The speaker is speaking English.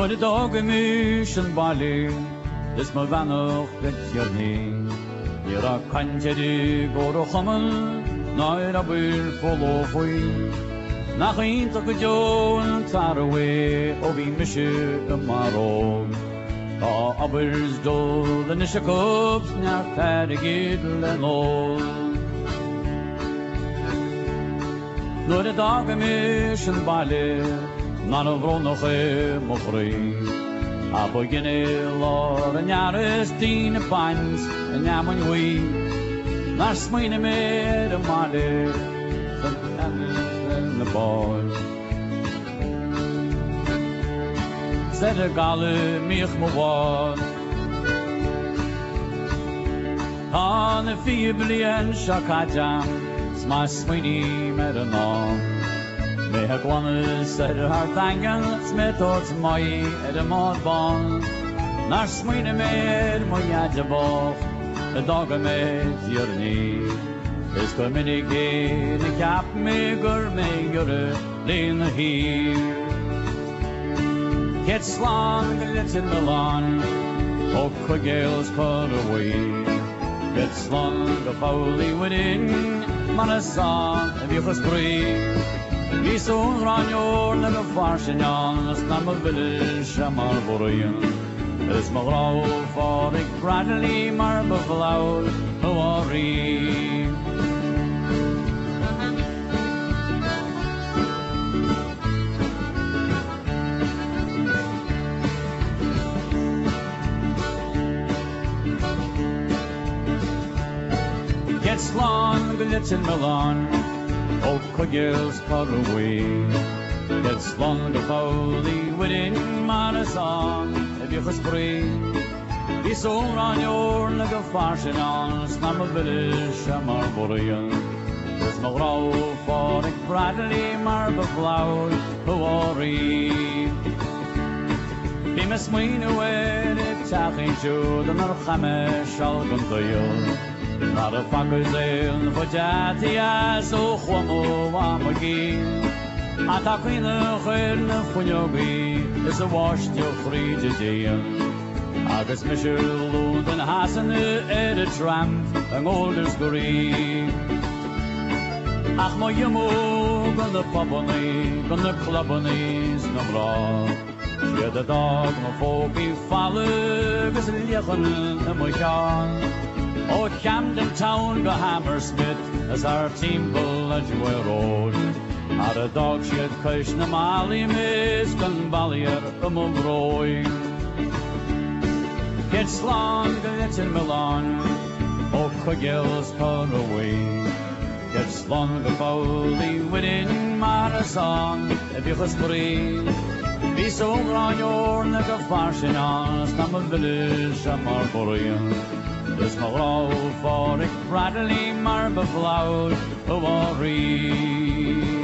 de dagen mischen bali, is me vannog het journey. Hier a kantje die goro chamen, naar a buur vol of we. Nach een toch gejoen, taraway, of wie misje een maroon. Da abbers dol, de nische kops, naar tergidel en ol. Door de dagen mischen bali, naar een vrondige mokri. A beginne lor en jares tien pans en jamon we. Naar smine met een maler, van en de boy. Zet de gale mich me wat. Aan de Fhia blien shakaja, sma smine met een naam. Me ha gwanne said haar tangen, smet åt mig de matbarn. När smine med moja bort, de dagen med journey. Det ska min igen kap me gur me göra lena hier. Get slung it's in the lawn, och kugels put away. Get slung the holy within, man a song if you was free. Vi såg ranjor när de farsen jans när man ville skämmar borgen. Det små grå farig bradley marble flower hurry. Get slung glitz in Milan. Oh, kugels far away. Get slung the folly within my song. If you was free, be so on your like a farsion on. Snam a village, a marborian. There's no row for a bradley marble flower. Hurry. Be Miss Ween away, it's talking to the Narchamesh, I'll come to you. Not a fucker's ale, but Jatia so homo wamagi. I talk in the herd of Punyogi, is a wash to free Jajan. I guess Mr. Lund and Hassan at a tramp, and oldest green. Ach, my yamo, gun the puppony, gun the clubbonies, no bra. She the dog, my folky follow, is a yachen, and my yarn. Oh, Camden Town, go Hammersmith, as our team pull at Joy Road. Had a dog she had Kush na Mali, Miss Gunballier, Mumroy. Get slung, it's in Milan, oh, Kugels cut away. Get slung, the folly within my song, if you was free. Be so on your neck of fashion on, Stam a village, a Marborian. There's no row for a bradley marble flower, hurry.